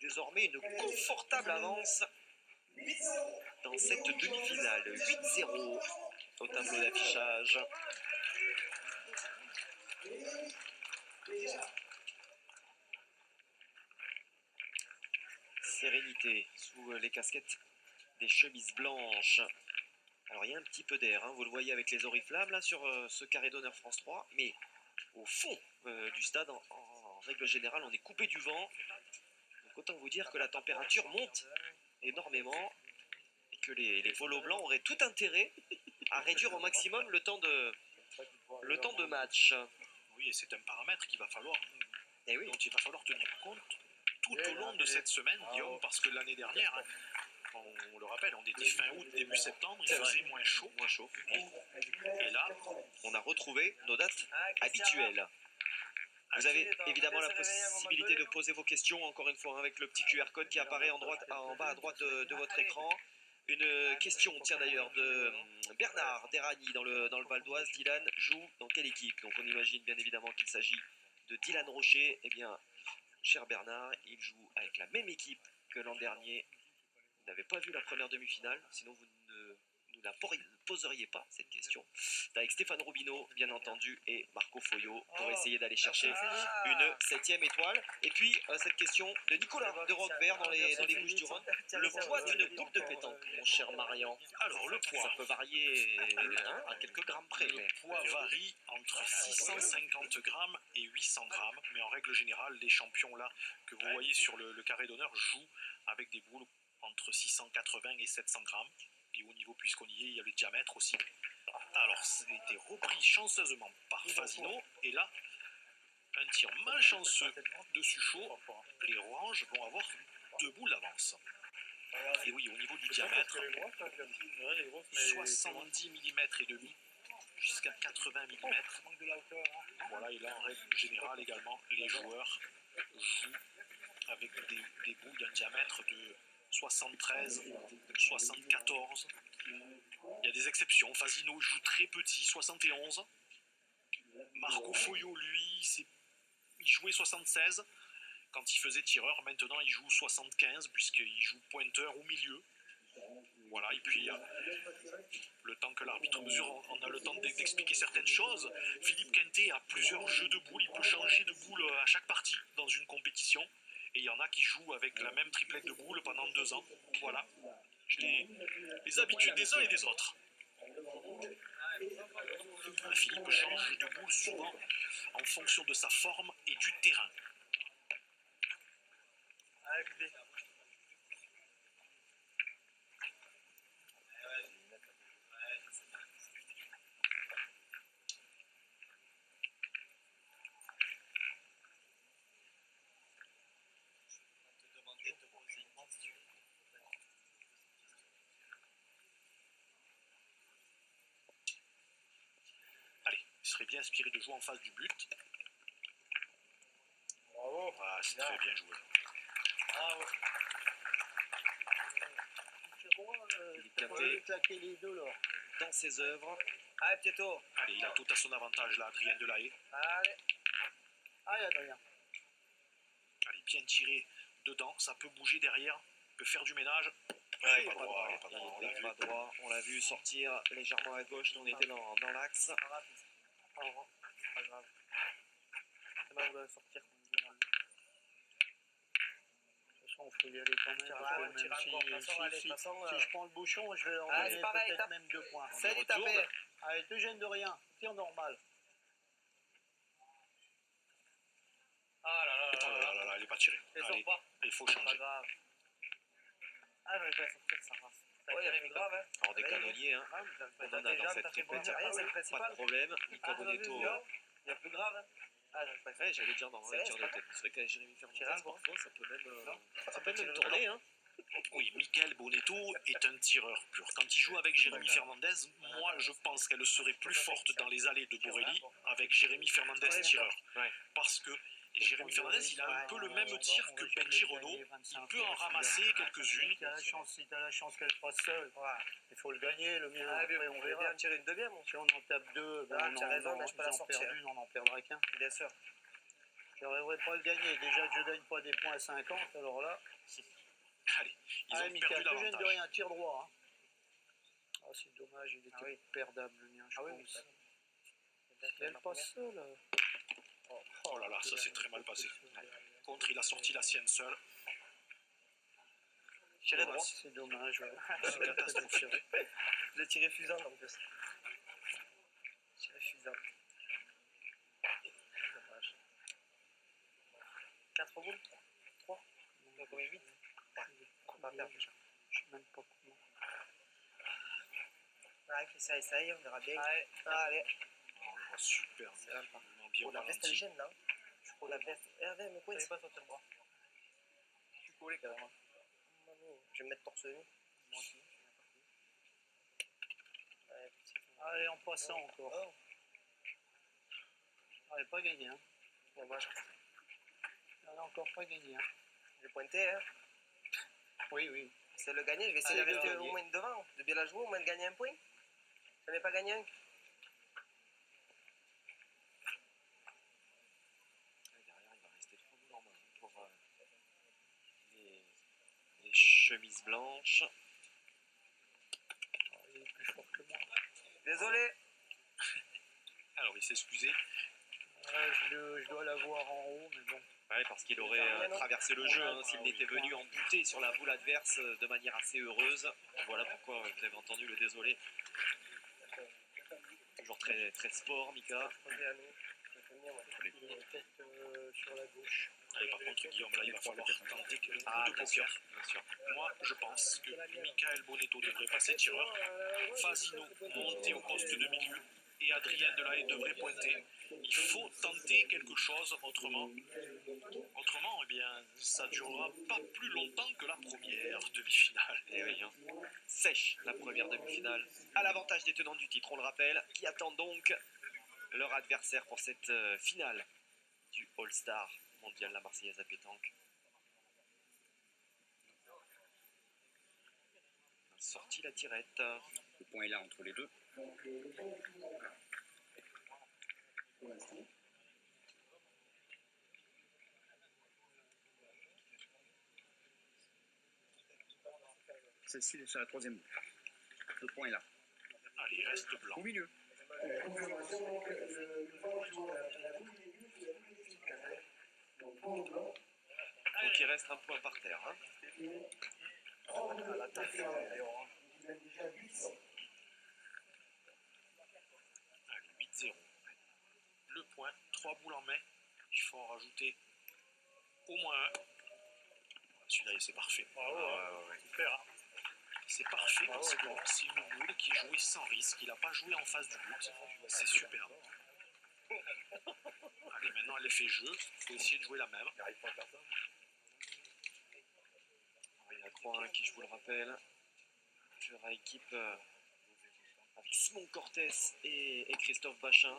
désormais une confortable avance dans cette demi-finale. 8-0 au tableau d'affichage. Sérénité sous les casquettes des chemises blanches. Alors il y a un petit peu d'air, hein, vous le voyez avec les oriflammes là sur ce carré d'honneur France 3, mais au fond du stade, en règle générale, on est coupé du vent. Donc autant vous dire que la température monte énormément et que les volos blancs auraient tout intérêt à réduire au maximum le temps de match. Oui, et c'est un paramètre qu'il va falloir, Et oui. dont il va falloir tenir compte tout au long de cette semaine, Guillaume, parce que l'année dernière, hein, on le rappelle, on était fin août, début septembre, il faisait moins chaud. Et là, on a retrouvé nos dates habituelles. Vous avez évidemment la possibilité de poser vos questions, encore une fois, avec le petit QR code qui apparaît en bas à droite de votre écran. Une question, tiens d'ailleurs, de Bernard Derani dans le Val d'Oise. Dylan joue dans quelle équipe? Donc on imagine bien évidemment qu'il s'agit de Dylan Rocher. Eh bien, cher Bernard, il joue avec la même équipe que l'an dernier. Vous n'avez pas vu la première demi-finale, sinon vous ne nous la poseriez pas cette question. Avec Stéphane Robineau, bien entendu, et Marco Foyot pour essayer d'aller chercher une 7e étoile. Et puis cette question de Nicolas de Roquebert dans les Bouches-du-Rhône. Le poids d'une boule de pétanque, mon cher Marian. Alors le poids, ça peut varier à quelques grammes près. Le poids varie entre 650 grammes et 800 grammes, mais en règle générale, les champions là que vous voyez sur le carré d'honneur jouent avec des boules entre 680 et 700 grammes. Et au niveau, puisqu'on y est, il y a le diamètre aussi. Alors, c'était repris chanceusement par Fasino. Et là, un tir malchanceux de Suchot. Les oranges vont avoir 2 boules d'avance. Et oui, au niveau du diamètre, 70 mm et demi jusqu'à 80 mm. Voilà, et là, en règle générale également, les joueurs jouent avec des boules d'un diamètre de 73, 74. Il y a des exceptions. Fasino joue très petit, 71. Marco Foyot, lui, il jouait 76 quand il faisait tireur. Maintenant, il joue 75 puisqu'il joue pointeur au milieu. Voilà, et puis le temps que l'arbitre mesure, on a le temps d'expliquer certaines choses. Philippe Quintet a plusieurs jeux de boules. Il peut changer de boule à chaque partie dans une compétition. Et il y en a qui jouent avec la même triplette de boules pendant 2 ans. Voilà. Les habitudes des uns et des autres. Philippe change de boule souvent en fonction de sa forme et du terrain. Il serait bien inspiré de jouer en face du but. Bravo. Ah, c'est très bien joué. Bravo. Philippe Quintet claquer les deux là. dans ses œuvres. Allez, Pieto. Allez, il a tout à son avantage là, Adrien Delahaye. Allez. Allez, Adrien. Allez, bien tiré dedans, ça peut bouger derrière, peut faire du ménage. Il n'est pas droit, on l'a vu sortir légèrement à gauche, on était dans l'axe. Pas grave. C'est là où on doit sortir. De toute façon, il faut y aller quand même. Tire encore. De toute façon, Si je prends le bouchon, je vais en Ah, donner c'est pareil, peut-être même 2 points. Salut, tapé. Allez, te gêne de rien. Tire normal. Ah là là Oh là là là, il n'est pas tiré. Et Allez, sort pas. il faut Pas changer. grave. Ah, j'arrive pas à sortir, ça va. Ouais, mais grave, hein. Alors des canonniers, hein. On en a dans cette tripette, C'est rien, c'est le pas principal. de problème. Nico Bonetto, Il y a plus grave, hein. Ah, j'arrive pas à ouais, j'allais dire dans C'est un tir de vrai, tête. C'est vrai que Jérémy Fernandez, Tirage, bon. parfois, ça peut même tourner, hein. Oui, Michael Bonetto est un tireur pur. Quand il joue avec Jérémy Fernandez, moi je pense qu'elle serait plus forte dans les allées de Borelli avec Jérémy Fernandez tireur. Ouais. Parce que Et Jérémy Fernandez, il a un peu le même tir que Benji Renaud. Il peut en ramasser quelques-unes. Si t'as la chance qu'elle passe seule, il faut le gagner, le mien. Après, on verra. bien tirer une deuxième. Si on en tape deux, ben tu as raison, mais je peux la sortir. Une, on n'en perdra qu'un. Bien sûr. J'arriverai pas à le gagner. Déjà que je gagne pas des points à 50, alors là. Allez, ils ont Michael, perdu je viens de l'avantage. rien, tir droit. Hein. Ah, c'est dommage, il était perdable le mien, je pense. Si elle passe seule. Oh là là, ça s'est très mal passé. Contre, il a sorti la sienne seule. Tiré droit. C'est dommage. Ouais. C'est catastrophique. Je l'ai tiré fusant en plus. Tiré fusant. Dommage. 4 boules 3. On a combien 8 on va pas perdre déjà. Je sais même pas comment. Ouais, ça essaye, on verra bien. Ouais. Allez. Oh, super. C'est même pas. Bien La veste elle gêne là. Je prends la veste. Hervé, me coince. Je pas sauter le bras. Je suis collé carrément. Je vais me mettre torse nu. Moi aussi. Allez, en passant encore. Oh. On n'avait pas gagné. Hein. Dommage. On n'a encore pas gagné. Hein. Je vais pointer. Hein. Oui. C'est le gagner. Je vais essayer de rester au moins devant. De bien la jouer, au moins de gagner un point. Je n'ai pas gagné un. Derrière, il va rester 3 boules en main pour les chemises blanches. Il est plus fort que moi. Désolé. Alors, il s'est excusé. Je dois l'avoir en haut, mais bon. Ouais, parce qu'il aurait traversé le jeu s'il n'était venu en buter sur la boule adverse de manière assez heureuse. Voilà pourquoi vous avez entendu le désolé. Toujours très, très sport, Mika. Il est peut-être sur la gauche. Allez, par contre, Guillaume, là, il va falloir tenter quelques Ah, coups de bien sûr, poker. bien sûr. Moi, je pense que Michael Bonetto devrait passer tireur, Fasino monter au poste de milieu et Adrien Delahaye devrait pointer. Il faut tenter quelque chose autrement. Autrement, eh bien, ça durera pas plus longtemps que la première demi-finale. Et oui, hein. Sèche la première demi-finale. À l'avantage des tenants du titre, on le rappelle, qui attendent donc leur adversaire pour cette finale du All-Star mondial La Marseillaise à pétanque. Sorti la tirette. Le point est là entre les deux. Celle-ci est sur la troisième boucle. Le point est là. Allez, il reste blanc. Au milieu. Donc il reste un point par terre. Hein. Allez, 8-0. Le point, 3 boules en main. Il faut en rajouter au moins un. Celui-là, c'est parfait. Super. Hein. C'est parfait parce que c'est une boule qui est jouée sans risque. Il n'a pas joué en face du but. C'est superbe. Allez, maintenant elle est fait jeu. Il faut essayer de jouer la même. Il y a 3-1 qui, je vous le rappelle, fera équipe avec Simon Cortés et Christophe Bachin.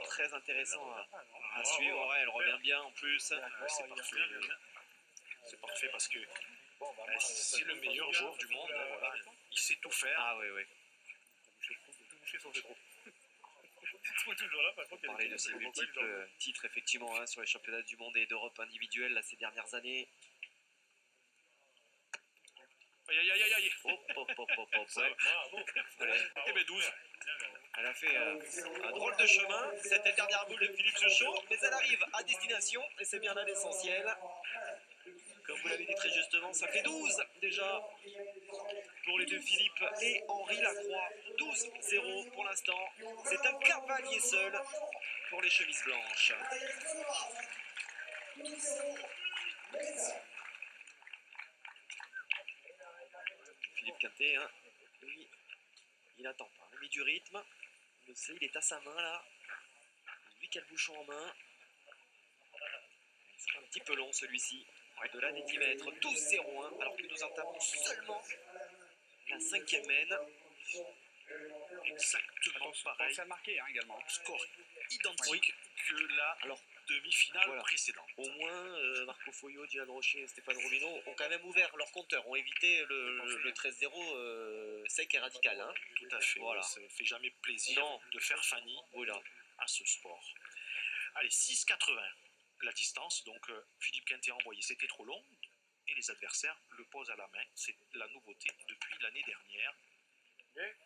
Très intéressant à suivre. Ouais, elle revient bien en plus. C'est parfait. C'est parfait parce que c'est le meilleur joueur du monde. Hein, voilà. Il sait tout faire. Ah oui. Tout boucher son vétro. Toujours là, par contre, On parlait de ses multiples titres effectivement hein, sur les championnats du monde et d'Europe individuels là, ces dernières années. Aïe. Hop. Ouais. Eh ben 12. Elle a fait un drôle de chemin, cette dernière boule de Philippe Chouchot, mais elle arrive à destination et c'est bien là l'essentiel. Comme vous l'avez dit très justement, ça fait 12 déjà pour les deux Philippe et Henri Lacroix. 12-0 pour l'instant. C'est un cavalier seul pour les chemises blanches. Philippe Quintet, hein, lui, il attend pas. Il a mis du rythme. Il le sait, il est à sa main là. Lui qui a le bouchon en main. C'est un petit peu long celui-ci. Au-delà des 10 mètres. 12-0-1 alors que nous entamons seulement la 5e mène. Exactement pareil. Pensez à marquer hein, également. Score identique que là. Alors, demi-finale précédente. Au moins, Marco Foglio, Dylan Rocher et Stéphane Robino ont quand même ouvert leur compteur, ont évité le 13-0 sec et radical. Hein. Tout à fait, voilà. Ça ne fait jamais plaisir de faire Fanny à ce sport. Allez, 6,80 la distance, donc Philippe Quintet a envoyé, c'était trop long, et les adversaires le posent à la main, c'est la nouveauté depuis l'année dernière.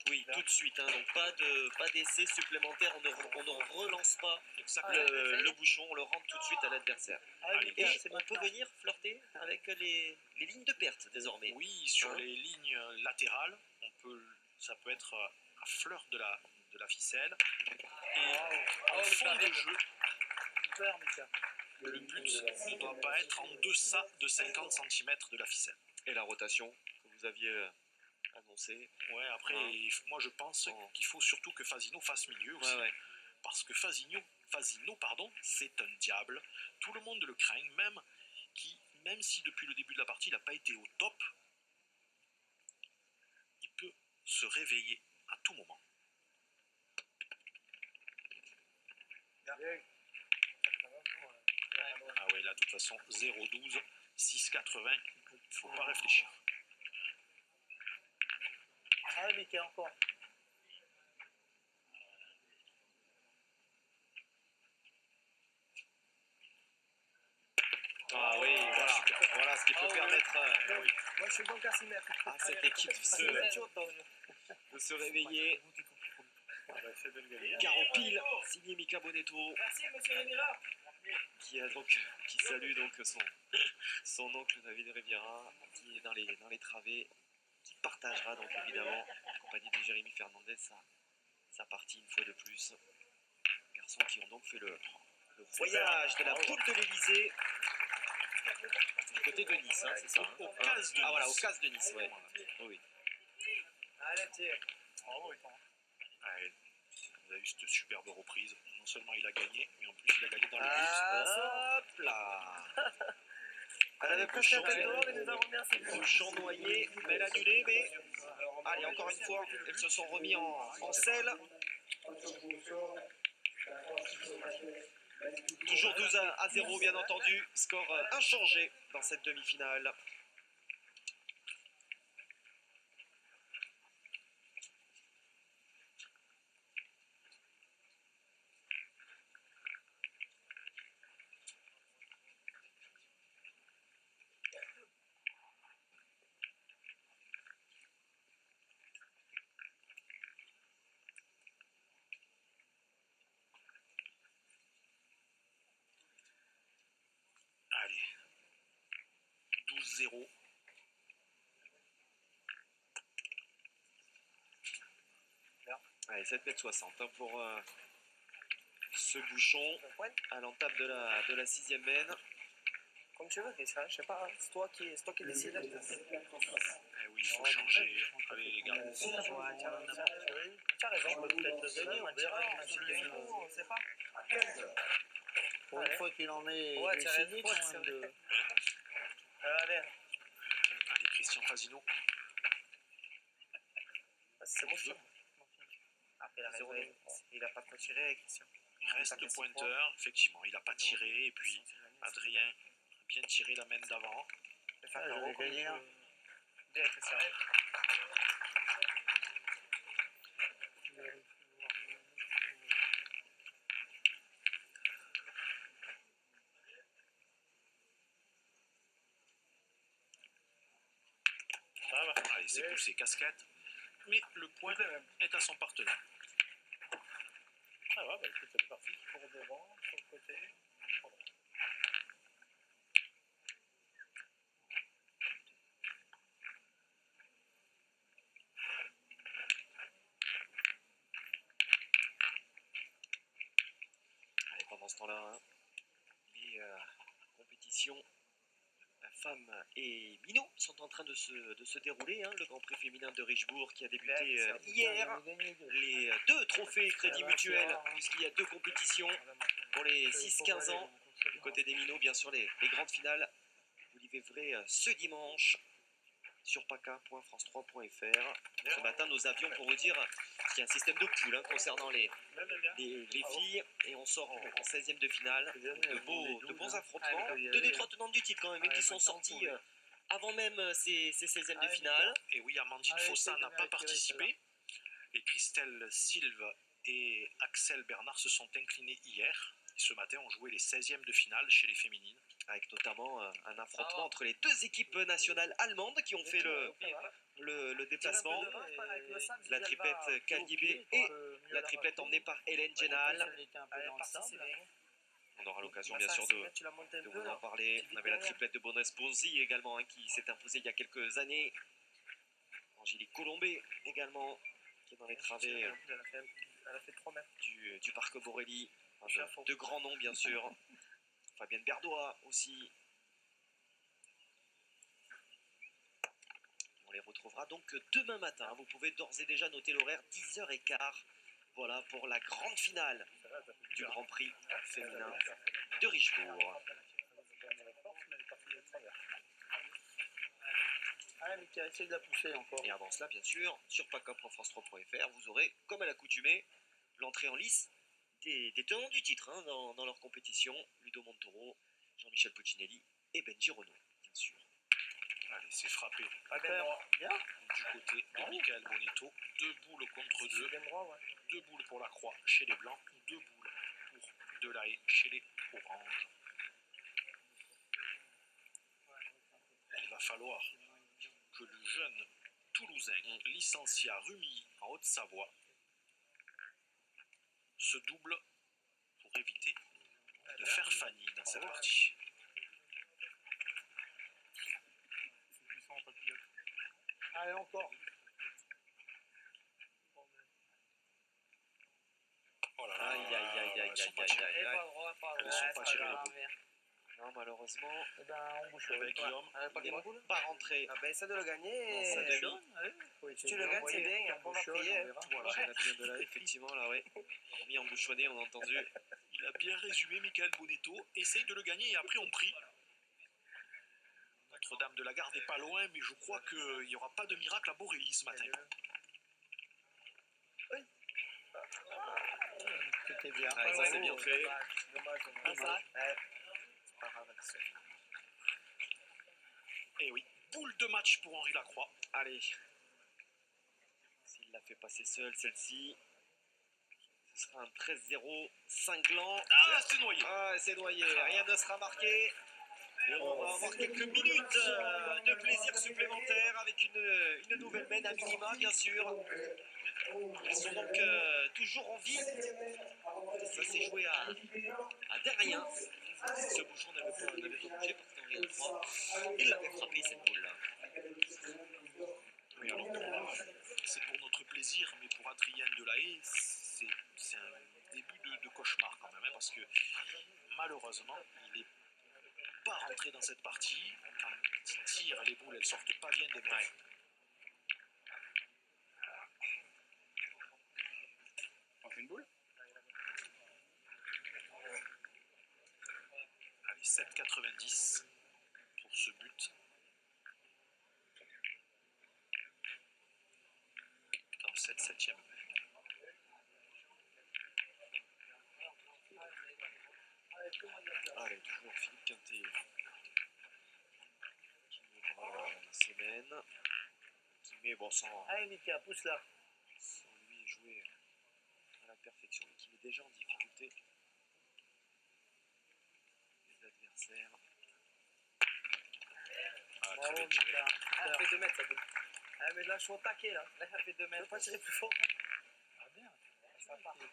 Oui, tout de suite, hein, donc pas d'essai supplémentaire, on ne relance pas le bouchon, on le rentre tout de suite à l'adversaire. Et on peut venir flirter avec les lignes de perte désormais. Oui, sur les lignes latérales, ça peut être à fleur de la ficelle. Et en fond de jeu, le but ne doit pas être en deçà de 50 cm de la ficelle. Et la rotation que vous aviez annoncée. Ouais, après, moi je pense qu'il faut surtout que Fasino fasse milieu aussi. Parce que Fasino, c'est un diable. Tout le monde le craint, même si depuis le début de la partie il n'a pas été au top, il peut se réveiller à tout moment. Ah ouais, là de toute façon 0,12, 6,80, il ne faut pas réfléchir. Ah mais qui est encore. Ah oui, voilà ce qui peut permettre Moi je suis bon Cassimère. à cette équipe de se réveiller. Car en pile, signé Mika Bonetto. Merci monsieur Rémira. Qui salue donc son oncle David Riviera, qui est dans les travées, qui partagera donc évidemment en compagnie de Jérémy Fernandez sa partie une fois de plus. Garçons qui ont donc fait le voyage de la poule de l'Elysée du côté de Nice, hein, c'est ça, hein, au CAS de Nice. Ah voilà, au CAS de Nice, ouais. Oui. Allez, tire. Allez, vous avez vu cette superbe reprise. Non seulement il a gagné, mais en plus il a gagné dans le but. Hop là. Elle avait presque un tête dehors, il nous a remercié. Bouchon noyé, mais elle a annulé, mais... Allez, encore une fois, elles se sont remis en selle. Toujours 12-0, bien entendu. Score inchangé dans cette demi-finale. Allez, 12-0. Allez, 7,60 m pour ce bouchon à l'entame de la 6e mène. Comme tu veux, Christian, je sais pas, c'est toi qui décides. Eh oui, il faut changer. Allez les gars. Tu as raison, on peut peut-être gagner, on verra. On sait pas. Pour une fois qu'il en est décidé quand même de... Allez. Allez, Christian Fasino. C'est bon, après, il a pas trop tiré, Christian. Il reste pointeur, effectivement. Il n'a pas tiré. Et puis, Adrien a bien tiré la main d'avant. J'avais gagné un. Bien, Christian. Allez, c'est poussé casquette. Mais le point est à son partenaire. Ah ouais, bah écoute, c'est parti pour devant, sur le côté. Allez, pendant ce temps-là, hein, les compétitions femmes et minots sont en train de se dérouler. Hein, le Grand Prix féminin de Richebourg qui a débuté hier. Les 2 trophées Crédit Mutuel, puisqu'il y a 2 compétitions pour les 6-15 ans. Du côté des minots, bien sûr, les grandes finales. Vous les verrez ce dimanche sur paca.france3.fr. Ce matin, nous avions, pour vous dire, qu'il y a un système de poule concernant les filles. Et on sort en 16e de finale. De bons affrontements. Deux des trois tenantes du titre quand même, qui sont sortis avant même ces 16e de finale. Et oui, Amandine Fossa n'a pas participé. Et Christelle Silve et Axel Bernard se sont inclinés hier. Et ce matin, on jouait les 16e de finale chez les féminines. Avec notamment un affrontement entre les deux équipes nationales allemandes qui ont fait le déplacement. La triplette Kalibé et la triplette emmenée par Hélène Genal. On aura l'occasion bien sûr de vous en parler. On avait la triplette de Bonesposi également qui s'est imposée il y a quelques années. Angélique Colombé également qui est dans les travées elle a fait 3 mètres. Du parc Borelli. De grands noms bien sûr. Fabienne Berdois aussi. On les retrouvera donc demain matin. Vous pouvez d'ores et déjà noter l'horaire 10h15. Voilà pour la grande finale du Grand Prix féminin de Richebourg. Mais qui a essayé de la pousser encore. Et avant cela, bien sûr, sur paca.france3.fr, vous aurez, comme à l'accoutumée, l'entrée en lice des tenants du titre dans leur compétition. Ludo Montoro, Jean-Michel Puccinelli et Benji Renaud, bien sûr. Allez, c'est frappé. Bien. Du côté de Michael Bonetto. 2 boules contre 2. 2 boules pour la Croix chez les Blancs. 2 boules pour Delahaye chez les Oranges. Il va falloir que le jeune Toulousain, licencié à Rumilly en Haute-Savoie, se double pour éviter de faire famille dans cette partie. Allez, encore. Oh là là, Aïe. elles ne sont pas tirées les boules. Non, malheureusement, On bouge. Guillaume, il n'est pas rentré. Essaie de le gagner. Ça demi. Si tu le gagnes, c'est bien. Après, on va prier. Voilà, j'ai la viande de là, effectivement, là, oui. Hormis embouchonné, on a entendu. il a bien résumé, Michael Bonetto. Essaye de le gagner et après on prie. Notre-Dame de la Garde n'est pas loin, mais je crois qu'il n'y aura pas de miracle à Borelli ce matin. C'était bien. Ça c'est bien fait. Dommage. Et oui, boule de match pour Henri Lacroix. Allez. S'il la fait passer seul, celle-ci, ce sera un 13-0 cinglant. Ah, c'est noyé. Ah, c'est noyé. Rien ne sera marqué. Et on va avoir quelques minutes de plaisir supplémentaire avec une nouvelle mène à minima, bien sûr. Ils sont donc toujours en vie. Ça s'est joué à derrière. Ce bouchon n'avait pas bougé parce que Henri Lacroix, il l'avait frappé cette boule-là. Oui, alors c'est pour notre plaisir, mais pour Adrien Delahaye, c'est un début de cauchemar quand même, parce que malheureusement, il n'est pas rentré dans cette partie. Quand il tire, les boules, elles sortent pas bien des mains. On fait une boule? Allez, 7,90 pour ce but. Dans cette 7e. Allez, toujours Philippe Quintet qui ouvre ses mènes. Qui met, bon, sans pousse là. lui jouer à la perfection, mais qui met déjà en difficulté les adversaires. Ah, très bien tiré. Elle fait 2 mètres, ça boule. Mais là, je suis au taquet, là. Là, elle fait 2 mètres. Je peux pas tirer plus fort. Ah bien. Ça part. Bien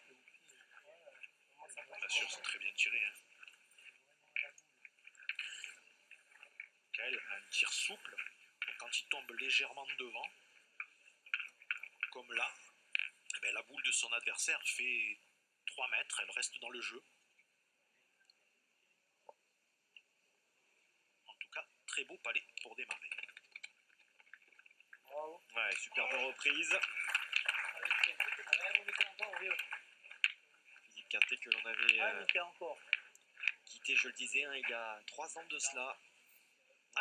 sûr, c'est très bien tiré. Kael a un tir souple. Donc quand il tombe légèrement devant, comme là, la boule de son adversaire fait 3 mètres. Elle reste dans le jeu. En tout cas, très beau palais pour démarrer. Bravo. Ouais, superbe reprise. Philippe Quintet que l'on avait encore. quitté, je le disais, il y a 3 ans de cela.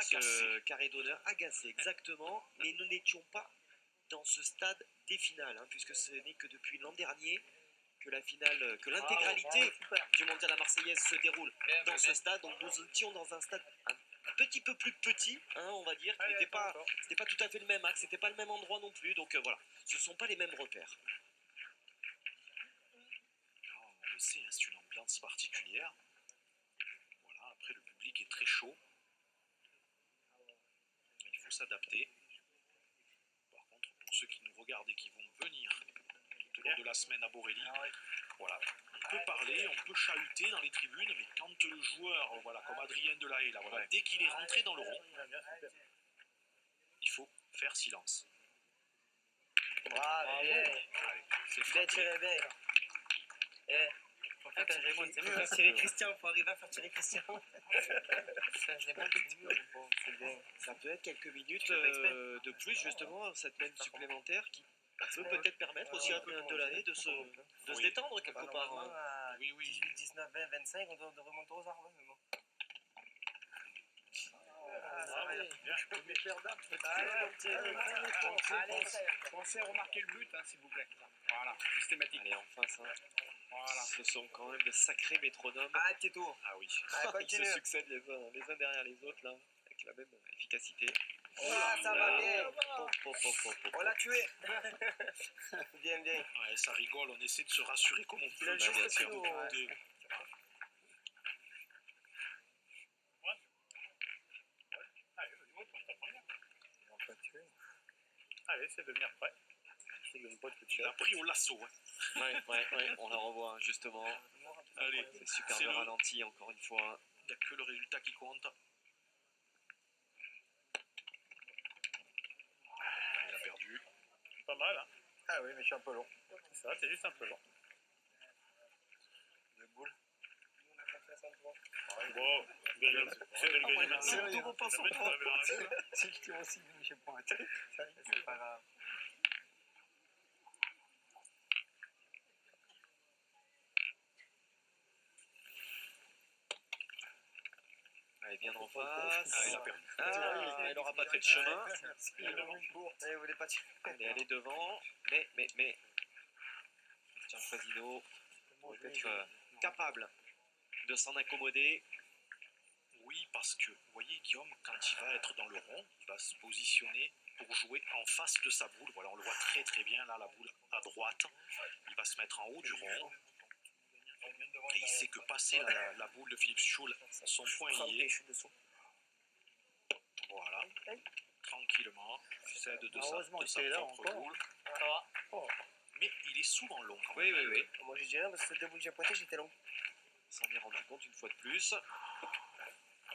ce carré d'honneur, agacé, exactement. Mais nous n'étions pas dans ce stade des finales, hein, puisque ce n'est que depuis l'an dernier que la finale, que l'intégralité du mondial à Marseillaise se déroule dans ce stade. Donc nous étions dans un stade un petit peu plus petit, hein, on va dire, qui n'était pas, c'était pas tout à fait le même axe, c'était pas le même endroit non plus. Donc voilà, ce ne sont pas les mêmes repères. Alors, on le sait, hein, c'est une ambiance particulière. Voilà, après le public est très chaud. Il faut s'adapter. Par contre, pour ceux qui nous regardent et qui vont venir tout au long de la semaine à Borély, voilà, on peut parler, on peut chahuter dans les tribunes, mais quand le joueur, voilà, comme Adrien Delahaye, là, voilà, dès qu'il est rentré dans le rond, il faut faire silence. Bravo, bien. Allez, c'est Bien frappé. tiré, bien. Eh, faut faire tirer Christian, faut arriver à faire tirer Christian. C'est bien. Ça peut être quelques minutes de plus, justement, cette même supplémentaire qui peut peut-être permettre aussi à Adrien Delahaye de se détendre quelque part. Hein. Oui, oui. 18, 19, 20, 25, on doit remonter aux arbres. Mais bon. Pensez à remarquer le but, hein, s'il vous plaît. Voilà, systématique. Allez, en face. Hein. Voilà. Ce sont quand même de sacrés métronomes. Ah, Tito. Ah oui. Ils se succèdent les uns derrière les autres, là, avec la même efficacité. Ah, ça va bien. On l'a tué. Bien, bien. Ouais, ça rigole, on essaie de se rassurer comme on peut. Il a juste Bien pris au- sûr. Allez, c'est devenir prêt. C'est de pas de Il a pris au lasso. Hein. Ouais, on la revoit, justement. Allez, C'est super bien ralenti, encore une fois. Il n'y a que le résultat qui compte. Il a perdu. Pas mal, hein. Ah oui, mais je suis un peu long. C'est ça, t'es juste un peu long. Deux boules. Bon, c'est de le gagner maintenant. c'est rien. Jamais tu l'avais dans la boule, hein. Si je tire aussi, je sais pas. C'est pas grave. Allez, bien en face. Ah, il a perdu. Il n'aura pas fait de chemin. Il voulait pas tirer. Elle est devant. Mais. Christian Fasino peut être capable de s'en accommoder. Oui, parce que, vous voyez, Guillaume, quand il va être dans le rond, il va se positionner pour jouer en face de sa boule. Voilà, on le voit très très bien, là, la boule à droite. Il va se mettre en haut du rond. Et il sait que passer la boule de Philippe Suchot, son point y est. Je suis dessous. Voilà. Tranquillement. Cède de sa là propre encore. boule. Ça va. Mais il est souvent long quand même. Oui. Moi, j'ai dit rien parce que cette deux boules que j'ai pointées, j'étais long. S'en est rendu compte une fois de plus.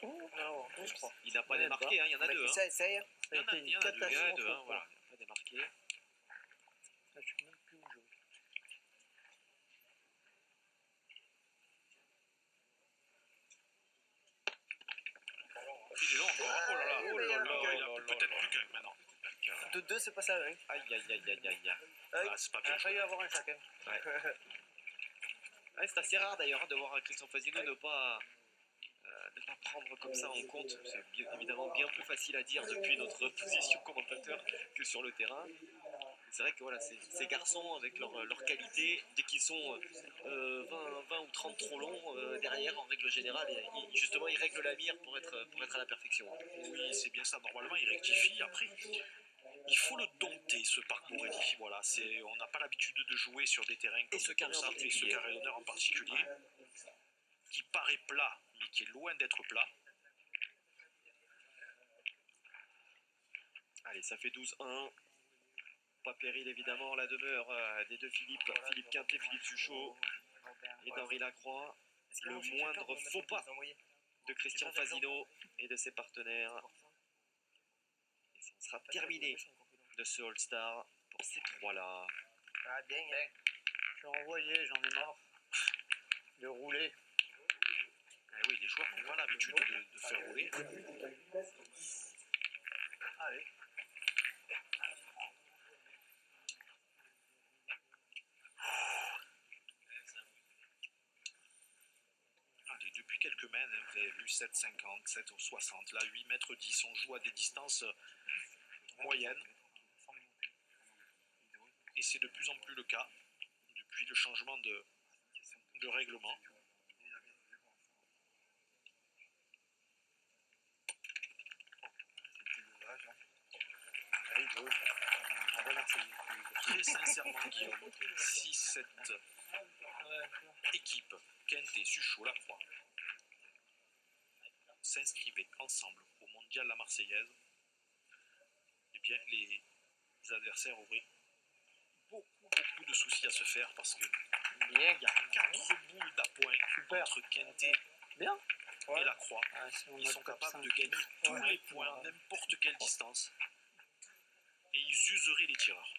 Non, je crois. Il n'a pas démarqué, hein, il y en a deux. Hein. Ça essaye. Il y en a deux, hein, voilà. Il n'a pas démarqué. Je suis même plus où je vais. Il est long encore. Oh là là. Il a peut-être plus qu'un maintenant. De deux, c'est pas ça, hein. Aïe. Ah, c'est pas Il bien. a failli avoir un chacun. Ouais, c'est assez rare d'ailleurs de voir Christian Fasino ne pas prendre comme ça en compte. C'est évidemment bien plus facile à dire depuis notre position commentateur que sur le terrain. C'est vrai que voilà, ces garçons avec leur qualité, dès qu'ils sont 20 ou 30 trop longs derrière en règle générale, justement ils règlent la mire pour être à la perfection. Oui, c'est bien ça. Normalement, il rectifie. Après, il faut le dompter, ce parc Borély. Voilà, on n'a pas l'habitude de jouer sur des terrains comme ce carré en ça, et ce particulier. carré d'honneur en particulier, qui paraît plat, mais qui est loin d'être plat. Allez, ça fait 12-1. Pas péril évidemment la demeure des deux Philippe Quintet, Philippe Suchot et d'Henri Lacroix. Le moindre faux pas de Christian Fasino et de ses partenaires. Et ça sera terminé de ce All-Star pour ces trois-là. Ah, bien. Je suis renvoyé, j'en ai marre de rouler. Eh oui, les joueurs n'ont pas l'habitude de faire rouler. Allez. Allez, depuis depuis quelques mètres, hein, vous avez vu 7,50, 7,60, là 8 mètres 10, on joue à des distances moyennes. Et c'est de plus en plus le cas depuis le changement de règlement. Très sincèrement, Guillaume, si cette équipe, Quintet, Suchot, Lacroix, s'inscrivait ensemble au mondial La Marseillaise, eh bien les adversaires auraient beaucoup de soucis à se faire parce que il y a 4 boules d'appoint entre Quintet et Lacroix. Ils sont capables de gagner tous les points, n'importe quelle distance. Et ils useraient les tireurs.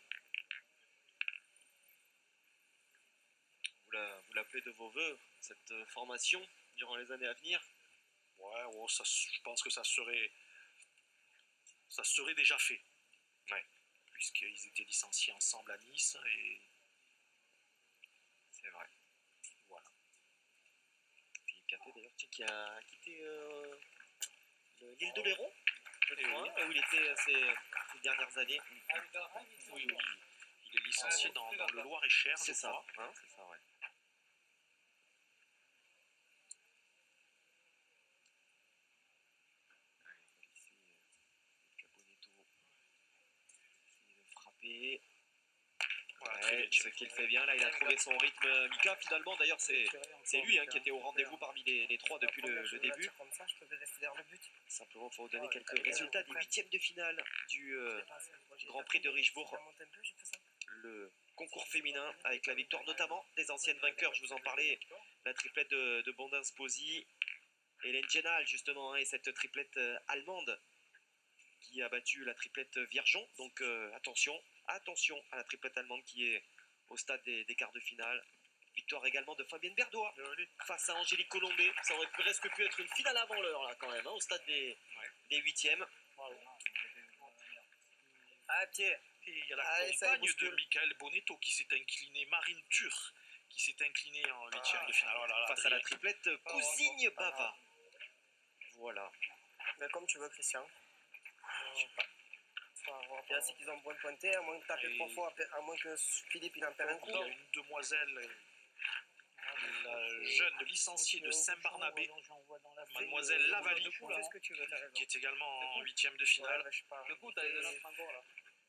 Vous l'appelez de vos voeux, cette formation, durant les années à venir? Ouais, je pense que ça serait déjà fait. Ouais. Puisqu'ils étaient licenciés ensemble à Nice et... C'est vrai. Voilà. Puis Quintet d'ailleurs, qui a quitté l'île de Léron, je crois, où il était ces dernières années. Oui. Il est licencié dans le Loir-et-Cher, c'est ça, hein, c'est ça, ouais. Ici, Caponnetto essaye de frapper. Ouais, ce qu'il fait bien, là il a trouvé son rythme, Mika finalement. D'ailleurs c'est lui qui était au rendez-vous parmi les trois depuis le début. Simplement pour vous donner quelques résultats des huitièmes de finale du Grand Prix de Richebourg, le concours féminin, avec la victoire notamment des anciennes vainqueurs. Je vous en parlais, la triplette de Bondin-Sposi, Hélène Genal justement, et cette triplette allemande qui a battu la triplette Viergeon. Donc attention à la triplette allemande qui est au stade des quarts de finale. Victoire également de Fabienne Berdois face à Angélique Colombet. Ça aurait presque pu être une finale avant l'heure là quand même, hein, au stade des huitièmes. Ah tiens. Et il y a la compagne de Michael Bonetto qui s'est inclinée, Marine Tur, qui s'est inclinée en huitième de finale. Face à la triplette Cousigne Bava. Voilà. Mais comme tu veux, Christian. Je sais pas. Là, c'est qu'ils ont bien pointé, à moins de taper 3 fois, à moins que Philippe il en perd un coup. Il y a une demoiselle, la jeune licenciée de Saint-Barnabé, mademoiselle Lavali, qui est également en huitième de finale.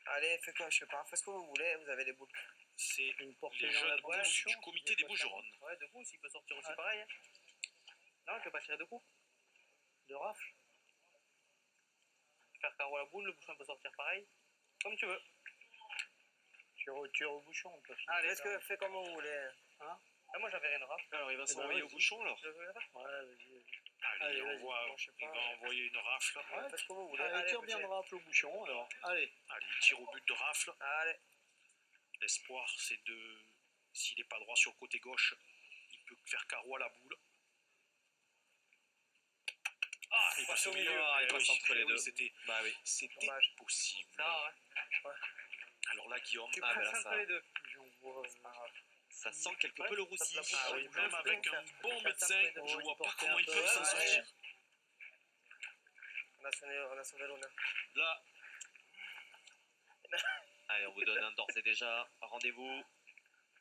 Allez, fais quoi, je sais pas, faites ce que vous voulez, vous avez les boules. C'est les jeunes du comité des Bouches-du-Rhône. Ouais, de coups, s'il peut sortir aussi pareil. Non, tu peux pas tirer de coups. De rafle. Faire carreau à la boule, le bouchon peut sortir pareil. Comme tu veux. Tu au bouchon, on peut. Allez, fais comme vous voulez. Hein? Ah, moi j'avais rien de rafle. Alors il va s'envoyer au bouchon alors. Ouais, vas-y. Allez, il va envoyer une rafle. Ouais, faites ce que vous voulez. Allez, tire bien de rafle au bouchon alors. Allez, il tire au but de rafle. Allez. L'espoir, c'est de... S'il n'est pas droit sur le côté gauche, il peut faire carreau à la boule. Ah, il passe au milieu. Il passe entre les deux. C'était possible. ça, ouais. Alors là, Guillaume, Tu passes entre les deux. Ça sent quelque peu le roussi. Ah oui, même avec un bon médecin, je vois pas comment il peut s'en sortir. On a sauvé l'honneur. Là. Allez, on vous donne d'ores et déjà rendez-vous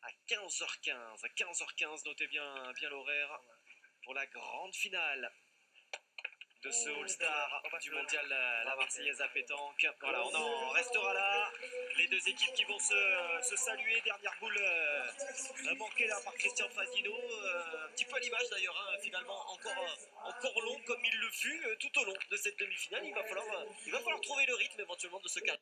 à 15h15. À 15h15, notez bien l'horaire pour la grande finale de ce All-Star du mondial la Marseillaise à pétanque. Voilà, on en restera là. Les deux équipes qui vont se saluer. Dernière boule manquée là par Christian Fasino. Un petit peu à l'image d'ailleurs, hein, finalement encore long comme il le fut tout au long de cette demi-finale. Il va falloir trouver le rythme éventuellement de ce cas.